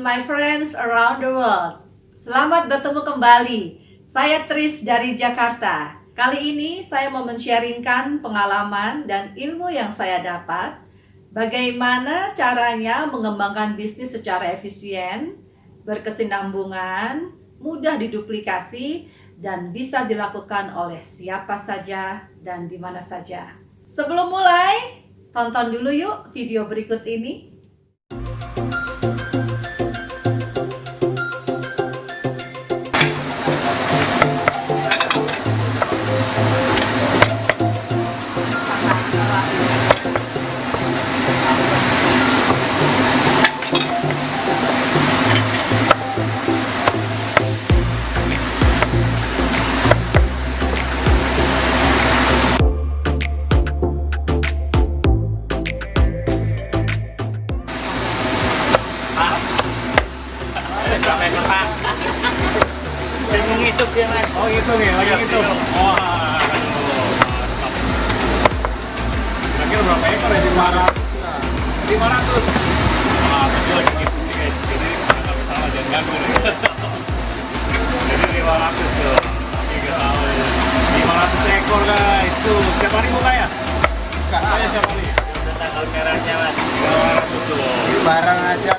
my friends around the world. Selamat bertemu kembali. Saya Tris dari Jakarta. Kali ini saya mau men-sharingkan pengalaman dan ilmu yang saya dapat. Bagaimana caranya mengembangkan bisnis secara efisien, berkesinambungan, mudah diduplikasi, dan bisa dilakukan oleh siapa saja dan di mana saja. Sebelum mulai, tonton dulu yuk video berikut ini. Pengen ngitung dia mas. Oh ngitung ya, lagi ngitung. Wah, mantap. Kira-kira berapa ekor ya? 500 lah. 500. Wah, tadi lagi ngitung nih guys. Jadi nggak salah jangan ganggu nih. Jadi 500 tuh. Tapi nggak tahu ya. 500 ekor guys. Tuh, setiap hari buka ya? Saya setiap hari. Udah tanggal merahnya mas. 500 tuh. Barang aja.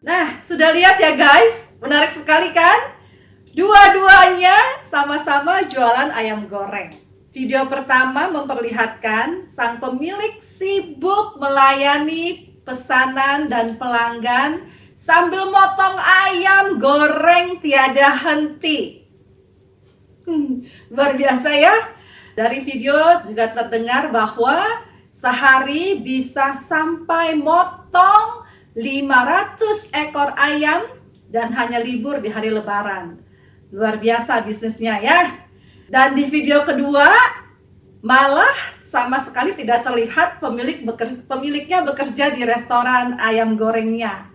Nah, sudah lihat ya guys? Menarik sekali kan? Dua-duanya sama-sama jualan ayam goreng. Video pertama memperlihatkan sang pemilik sibuk melayani pesanan dan pelanggan sambil motong ayam goreng tiada henti. Luar biasa ya. Dari video juga terdengar bahwa sehari bisa sampai motong 500 ekor ayam dan hanya libur di hari lebaran. Luar biasa bisnisnya ya. Dan di video kedua malah sama sekali tidak terlihat pemiliknya bekerja di restoran ayam gorengnya.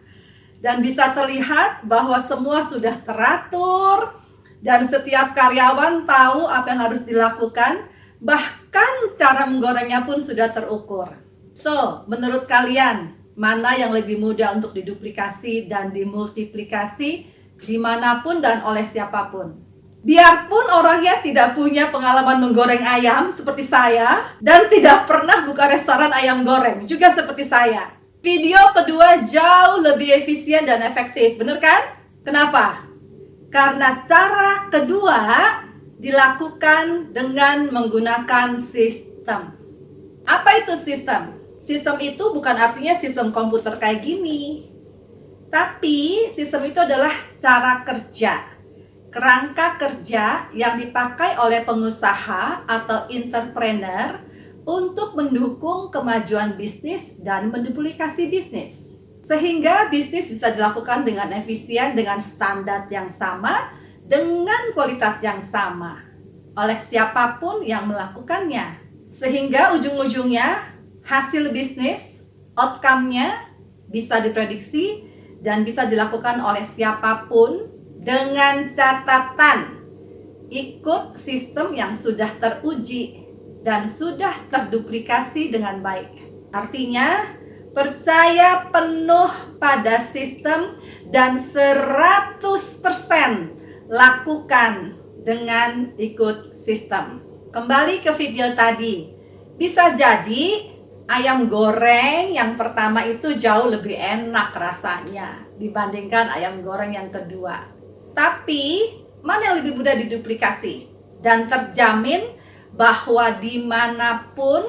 Dan bisa terlihat bahwa semua sudah teratur dan setiap karyawan tahu apa yang harus dilakukan, bahkan cara menggorengnya pun sudah terukur. So, menurut kalian mana yang lebih mudah untuk diduplikasi dan dimultiplikasi dimanapun dan oleh siapapun? Biarpun orangnya tidak punya pengalaman menggoreng ayam seperti saya dan tidak pernah buka restoran ayam goreng juga seperti saya. Video kedua jauh lebih efisien dan efektif, bener kan? Kenapa? Karena cara kedua dilakukan dengan menggunakan sistem. Apa itu sistem? Sistem itu bukan artinya sistem komputer kayak gini. Tapi sistem itu adalah cara kerja, kerangka kerja yang dipakai oleh pengusaha atau entrepreneur untuk mendukung kemajuan bisnis dan menduplikasi bisnis. Sehingga bisnis bisa dilakukan dengan efisien, dengan standar yang sama, dengan kualitas yang sama oleh siapapun yang melakukannya. Sehingga ujung-ujungnya hasil bisnis, outcome-nya bisa diprediksi dan bisa dilakukan oleh siapapun dengan catatan ikut sistem yang sudah teruji dan sudah terduplikasi dengan baik. Artinya, percaya penuh pada sistem dan 100% lakukan dengan ikut sistem. Kembali ke video tadi, bisa jadi ayam goreng yang pertama itu jauh lebih enak rasanya dibandingkan ayam goreng yang kedua. Tapi mana yang lebih mudah diduplikasi? Dan terjamin bahwa dimanapun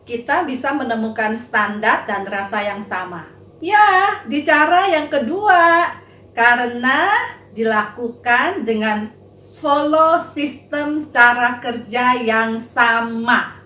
kita bisa menemukan standar dan rasa yang sama. Ya, di cara yang kedua, karena dilakukan dengan follow sistem cara kerja yang sama.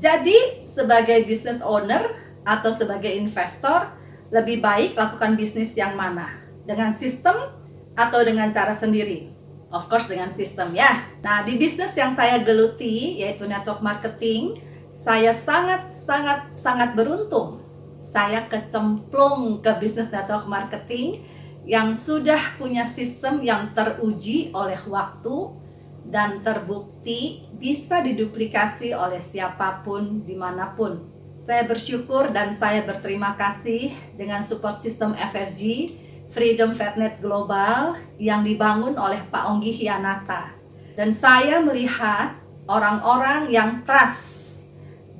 Jadi sebagai business owner atau sebagai investor, lebih baik lakukan bisnis yang mana? Dengan sistem atau dengan cara sendiri? Of course dengan sistem ya. Nah, di bisnis yang saya geluti yaitu network marketing, saya sangat beruntung. Saya kecemplung ke bisnis network marketing yang sudah punya sistem yang teruji oleh waktu dan terbukti bisa diduplikasi oleh siapapun dimanapun. Saya bersyukur dan saya berterima kasih dengan support sistem FFG, Freedom Fatnet Global, yang dibangun oleh Pak Onggi Hianata. Dan saya melihat orang-orang yang trust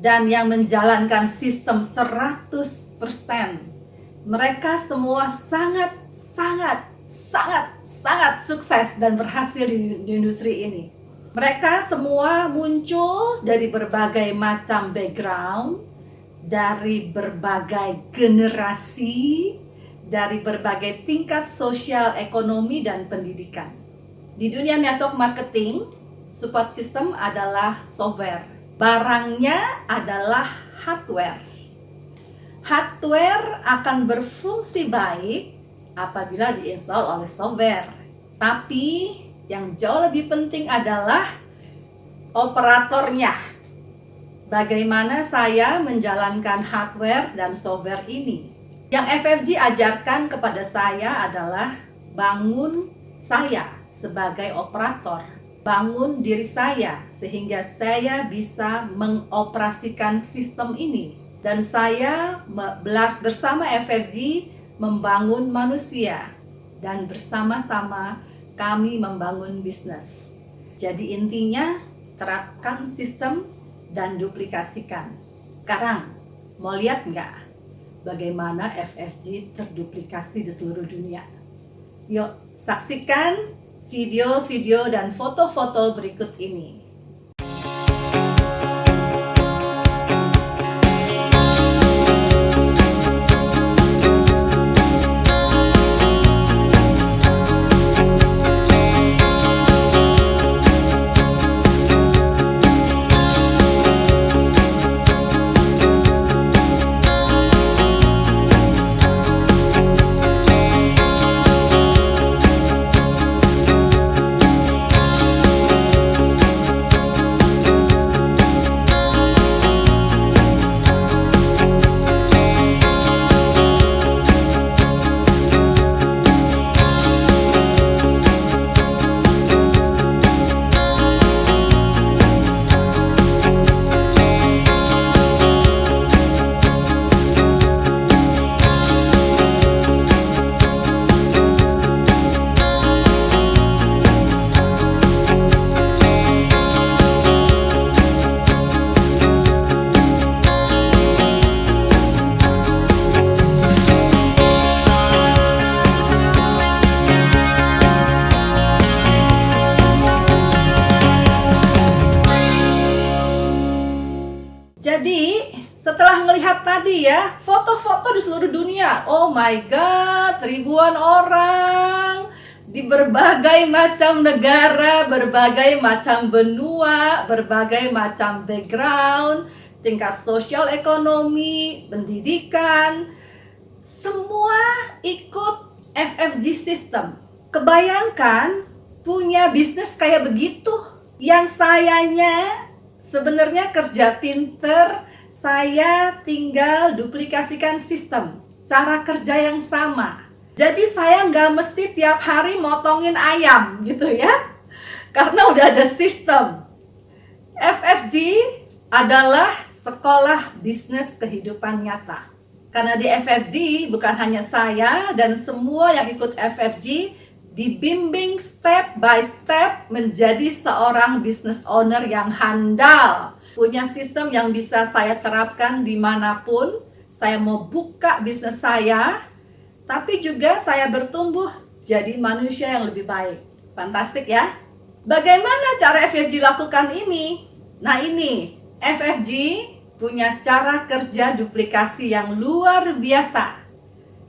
dan yang menjalankan sistem 100%. Mereka semua sangat sukses dan berhasil di industri ini. Mereka semua muncul dari berbagai macam background, dari berbagai generasi, dari berbagai tingkat sosial, ekonomi, dan pendidikan. Di dunia network marketing, support system adalah software. Barangnya adalah hardware. Hardware akan berfungsi baik apabila diinstal oleh software. Tapi yang jauh lebih penting adalah operatornya. Bagaimana saya menjalankan hardware dan software ini. Yang FFG ajarkan kepada saya adalah bangun saya sebagai operator. Bangun diri saya sehingga saya bisa mengoperasikan sistem ini. Dan saya bersama FFG membangun manusia, dan bersama-sama kami membangun bisnis. Jadi intinya terapkan sistem dan duplikasikan. Sekarang mau lihat nggak bagaimana FFG terduplikasi di seluruh dunia? Yuk saksikan video-video dan foto-foto berikut ini. Jadi setelah melihat tadi ya, foto-foto di seluruh dunia, oh my god, ribuan orang di berbagai macam negara, berbagai macam benua, berbagai macam background, tingkat sosial ekonomi, pendidikan, semua ikut FFG system. Kebayangkan punya bisnis kayak begitu, yang sayanya sebenarnya kerja pinter, saya tinggal duplikasikan sistem, cara kerja yang sama. Jadi saya nggak mesti tiap hari motongin ayam gitu ya, karena udah ada sistem. FFG adalah sekolah bisnis kehidupan nyata. Karena di FFG bukan hanya saya dan semua yang ikut FFG dibimbing step by step menjadi seorang business owner yang handal. Punya sistem yang bisa saya terapkan dimanapun saya mau buka bisnis saya, tapi juga saya bertumbuh jadi manusia yang lebih baik. Fantastik ya? Bagaimana cara FFG lakukan ini? Nah ini, FFG punya cara kerja duplikasi yang luar biasa.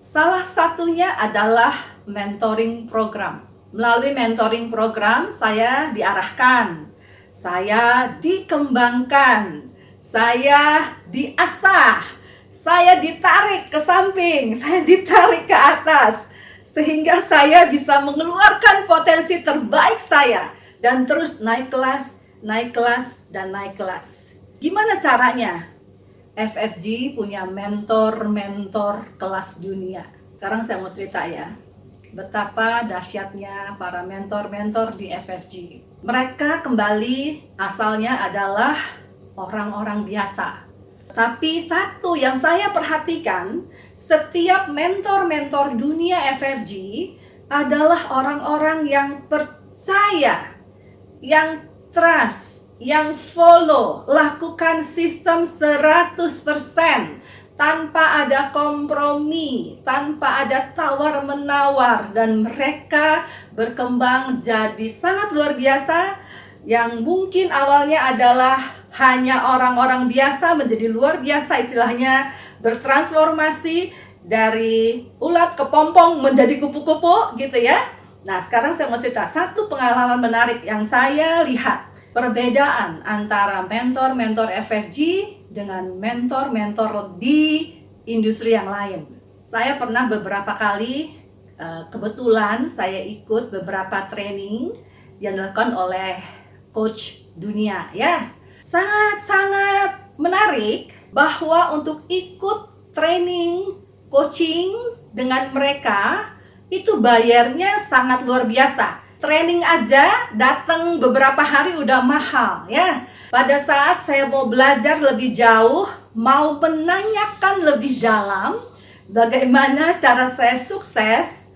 Salah satunya adalah mentoring program. Melalui mentoring program saya diarahkan, saya dikembangkan, saya diasah, saya ditarik ke samping, saya ditarik ke atas, sehingga saya bisa mengeluarkan potensi terbaik saya dan terus naik kelas, dan naik kelas. Gimana caranya? FFG punya mentor-mentor kelas dunia. Sekarang saya mau cerita ya, betapa dahsyatnya para mentor-mentor di FFG. Mereka kembali asalnya adalah orang-orang biasa. Tapi satu yang saya perhatikan, setiap mentor-mentor dunia FFG adalah orang-orang yang percaya, yang trust, yang follow, lakukan sistem 100%, tanpa ada kompromi, tanpa ada tawar-menawar, dan mereka berkembang jadi sangat luar biasa. Yang mungkin awalnya adalah hanya orang-orang biasa menjadi luar biasa, istilahnya bertransformasi dari ulat kepompong menjadi kupu-kupu gitu ya. Nah, sekarang saya mau cerita satu pengalaman menarik yang saya lihat. Perbedaan antara mentor-mentor FFG dengan mentor-mentor di industri yang lain. Saya pernah beberapa kali, kebetulan saya ikut beberapa training yang dilakukan oleh coach dunia ya. Sangat-sangat menarik bahwa untuk ikut training, coaching dengan mereka itu bayarnya sangat luar biasa. Training aja datang beberapa hari udah mahal ya. Pada saat saya mau belajar lebih jauh, mau menanyakan lebih dalam bagaimana cara saya sukses,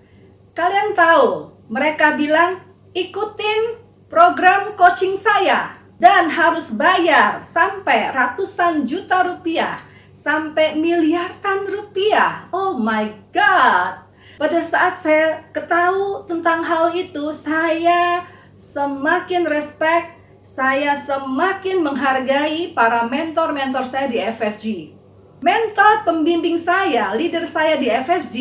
kalian tahu, mereka bilang ikutin program coaching saya dan harus bayar sampai ratusan juta rupiah, sampai miliaran rupiah. Oh my God. Pada saat saya ketahui tentang hal itu, saya semakin respect, saya semakin menghargai para mentor-mentor saya di FFG. Mentor pembimbing saya, leader saya di FFG,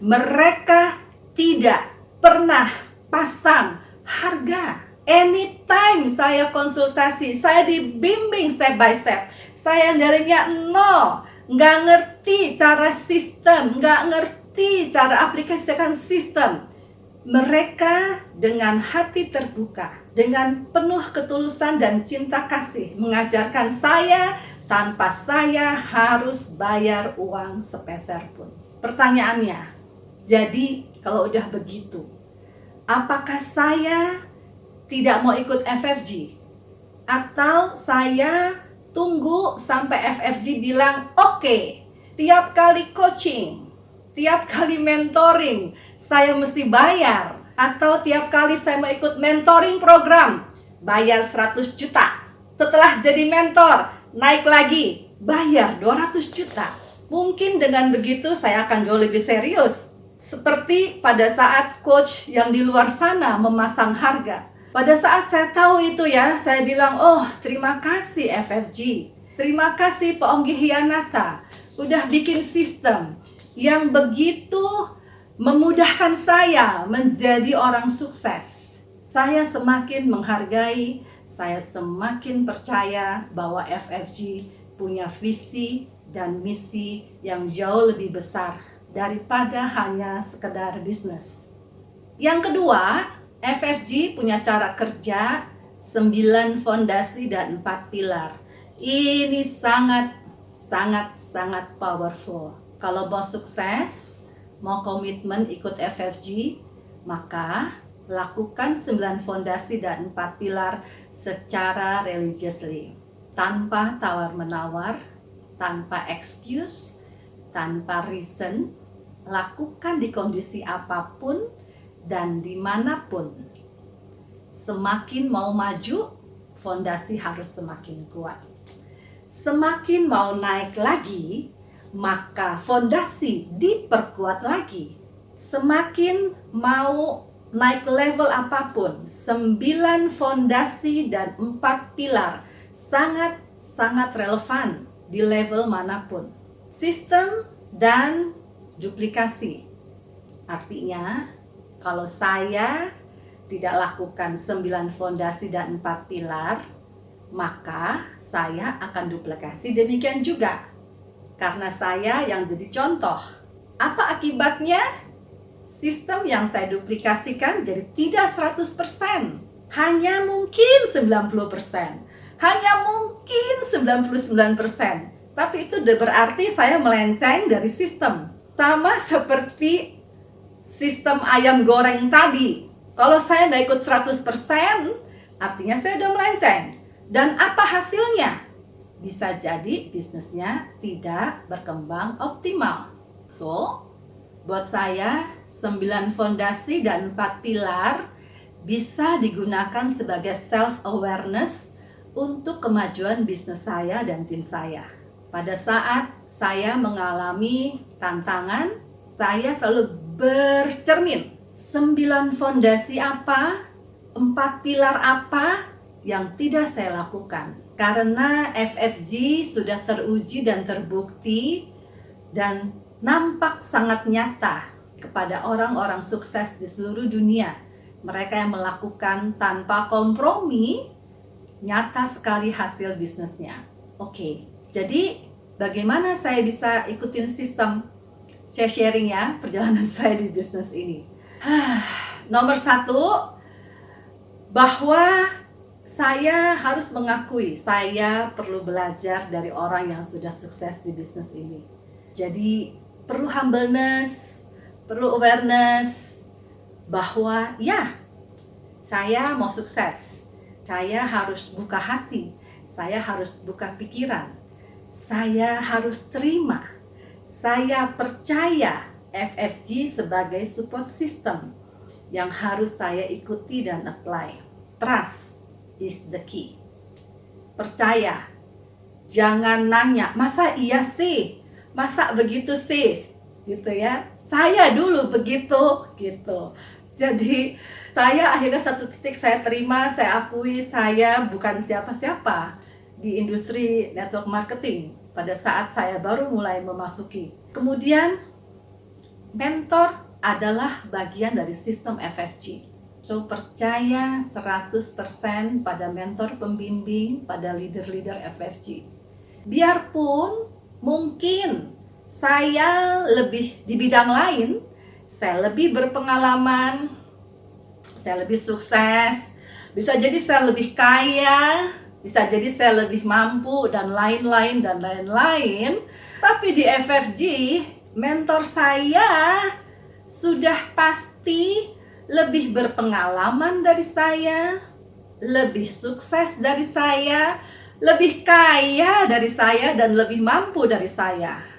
mereka tidak pernah pasang harga. Anytime saya konsultasi, saya dibimbing step by step. Saya darinya nol, nggak ngerti cara sistem, nggak ngerti cara aplikasikan sistem. Mereka dengan hati terbuka, dengan penuh ketulusan dan cinta kasih mengajarkan saya tanpa saya harus bayar uang sepeser pun. Pertanyaannya, jadi kalau udah begitu, apakah saya tidak mau ikut FFG? Atau saya tunggu sampai FFG bilang, oke, tiap kali coaching, tiap kali mentoring, saya mesti bayar. Atau tiap kali saya mau ikut mentoring program, bayar 100 juta. Setelah jadi mentor, naik lagi, bayar 200 juta. Mungkin dengan begitu saya akan jauh lebih serius. Seperti pada saat coach yang di luar sana memasang harga. Pada saat saya tahu itu ya, saya bilang, oh terima kasih FFG. Terima kasih Pak Onggi Hianata. Udah bikin sistem yang begitu memudahkan saya menjadi orang sukses. Saya semakin menghargai, saya semakin percaya bahwa FFG punya visi dan misi yang jauh lebih besar daripada hanya sekedar bisnis. Yang kedua, FFG punya cara kerja 9 fondasi dan 4 pilar. Ini sangat powerful. Kalau mau sukses, mau komitmen ikut FFG, maka lakukan 9 fondasi dan 4 pilar secara religiously. Tanpa tawar-menawar, tanpa excuse, tanpa reason, lakukan di kondisi apapun dan dimanapun. Semakin mau maju, fondasi harus semakin kuat. Semakin mau naik lagi, maka fondasi diperkuat lagi. Semakin mau naik level apapun, 9 fondasi dan 4 pilar sangat relevan di level manapun. Sistem dan duplikasi. Artinya, kalau saya tidak lakukan 9 fondasi dan 4 pilar, maka saya akan duplikasi demikian juga. Karena saya yang jadi contoh. Apa akibatnya? Sistem yang saya duplikasikan jadi tidak 100%. Hanya mungkin 90%. Hanya mungkin 99%. Tapi itu berarti saya melenceng dari sistem. Sama seperti sistem ayam goreng tadi. Kalau saya nggak ikut 100%, artinya saya udah melenceng. Dan apa hasilnya? Bisa jadi bisnisnya tidak berkembang optimal. So, buat saya 9 fondasi dan 4 pilar bisa digunakan sebagai self-awareness untuk kemajuan bisnis saya dan tim saya. Pada saat saya mengalami tantangan, saya selalu bercermin. 9 fondasi apa, 4 pilar apa yang tidak saya lakukan. Karena FFG sudah teruji dan terbukti dan nampak sangat nyata kepada orang-orang sukses di seluruh dunia. Mereka yang melakukan tanpa kompromi, nyata sekali hasil bisnisnya. Oke, jadi bagaimana saya bisa ikutin sistem? Saya sharing ya perjalanan saya di bisnis ini. Nomor 1, bahwa saya harus mengakui saya perlu belajar dari orang yang sudah sukses di bisnis ini. Jadi perlu humbleness, perlu awareness bahwa ya, saya mau sukses. Saya harus buka hati, saya harus buka pikiran, saya harus terima, saya percaya FFG sebagai support system yang harus saya ikuti dan apply. Trust is the key. Percaya, jangan nanya, masa iya sih, masa begitu sih, gitu ya. Saya dulu begitu, gitu. Jadi saya akhirnya satu titik saya terima, saya akui saya bukan siapa-siapa di industri network marketing pada saat saya baru mulai memasuki. Kemudian mentor adalah bagian dari sistem FFG. So percaya 100% pada mentor pembimbing, pada leader-leader FFG. Biarpun mungkin saya lebih di bidang lain, saya lebih berpengalaman, saya lebih sukses, bisa jadi saya lebih kaya, bisa jadi saya lebih mampu, dan lain-lain dan lain-lain. Tapi di FFG, mentor saya sudah pasti lebih berpengalaman dari saya, lebih sukses dari saya, lebih kaya dari saya, dan lebih mampu dari saya.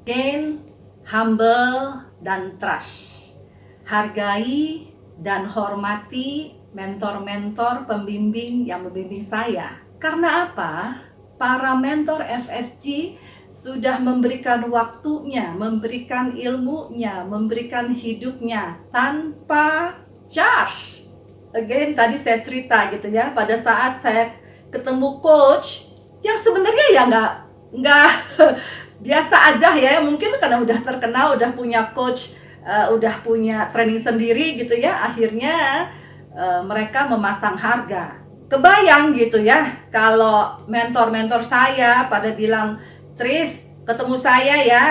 Again, humble dan trust. Hargai dan hormati mentor-mentor pembimbing yang membimbing saya. Karena apa? Para mentor FFG sudah memberikan waktunya, memberikan ilmunya, memberikan hidupnya tanpa charge. Again, tadi saya cerita gitu ya, pada saat saya ketemu coach yang sebenarnya ya nggak biasa aja ya, mungkin karena udah terkenal, udah punya coach, udah punya training sendiri gitu ya, akhirnya mereka memasang harga. Kebayang gitu ya, kalau mentor-mentor saya pada bilang, Tris, ketemu saya ya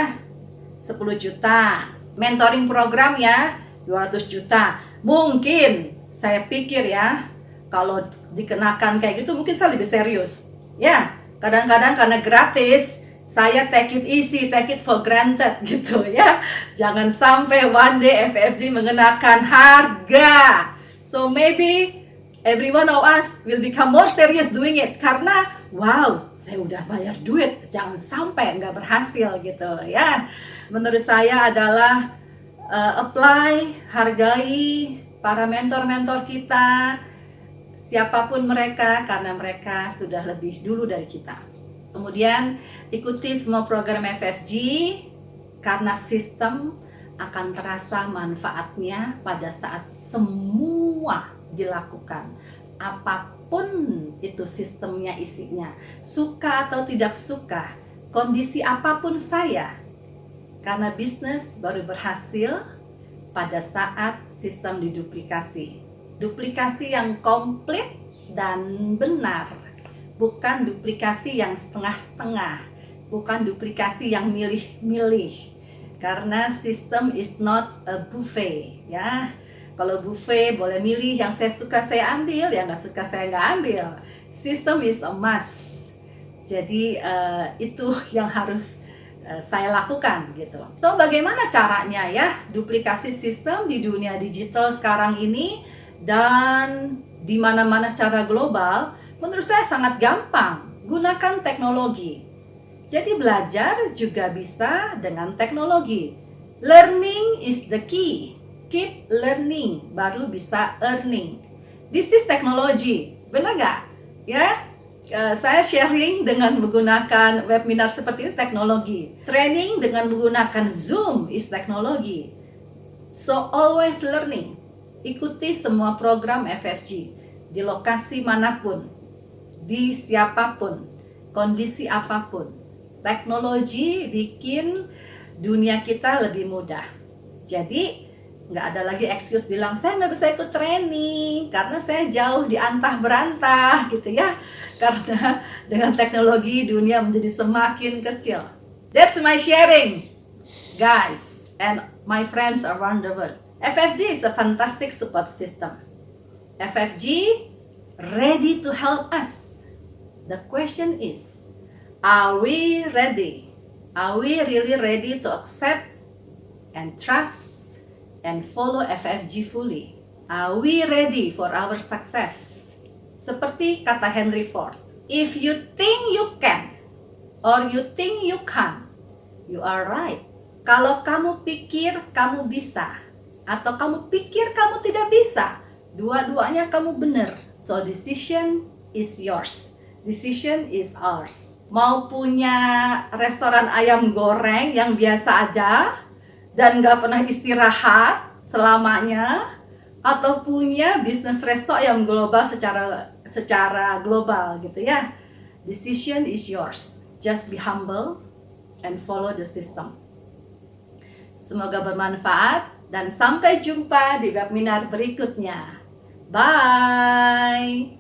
10 juta, mentoring program ya 200 juta. Mungkin saya pikir ya, kalau dikenakan kayak gitu mungkin saya lebih serius. Ya, kadang-kadang karena gratis, saya take it easy, take it for granted gitu ya. Jangan sampai one day FFG mengenakan harga. So maybe every one of us will become more serious doing it. Karena wow, saya udah bayar duit, jangan sampai nggak berhasil gitu ya. Menurut saya adalah apply, hargai para mentor-mentor kita, siapapun mereka, karena mereka sudah lebih dulu dari kita. Kemudian ikuti semua program FFG, karena sistem akan terasa manfaatnya pada saat semua dilakukan. Apapun itu sistemnya, isinya, suka atau tidak suka, kondisi apapun saya, karena bisnis baru berhasil pada saat sistem diduplikasi. Duplikasi yang komplit dan benar bukan duplikasi yang setengah-setengah, bukan duplikasi yang milih-milih. Karena sistem is not a buffet, ya. Kalau buffet boleh milih, yang saya suka saya ambil, yang nggak suka saya nggak ambil. Sistem is a must. Jadi itu yang harus saya lakukan gitu. So bagaimana caranya ya duplikasi sistem di dunia digital sekarang ini dan di mana-mana secara global? Menurut saya sangat gampang. Gunakan teknologi. Jadi belajar juga bisa dengan teknologi. Learning is the key. Keep learning, baru bisa earning. This is technology, benar nggak? Ya, saya sharing dengan menggunakan webinar seperti ini teknologi. Training dengan menggunakan Zoom is teknologi. So always learning. Ikuti semua program FFG di lokasi manapun, di siapapun, kondisi apapun. Teknologi bikin dunia kita lebih mudah. Jadi nggak ada lagi excuse bilang saya nggak bisa ikut training karena saya jauh di antah berantah gitu ya, karena dengan teknologi dunia menjadi semakin kecil. That's my sharing guys and my friends around the world. FFG is a fantastic support system. FFG ready to help us. The question is, are we ready? Are we really ready to accept and trust and follow FFG fully? Are we ready for our success? Seperti kata Henry Ford, if you think you can or you think you can't, you are right. Kalau kamu pikir kamu bisa atau kamu pikir kamu tidak bisa, dua-duanya kamu benar. So decision is yours. Decision is ours. Mau punya restoran ayam goreng yang biasa aja dan gak pernah istirahat selamanya, atau punya bisnis resto ayam global secara global gitu ya. Decision is yours. Just be humble and follow the system. Semoga bermanfaat dan sampai jumpa di webinar berikutnya. Bye.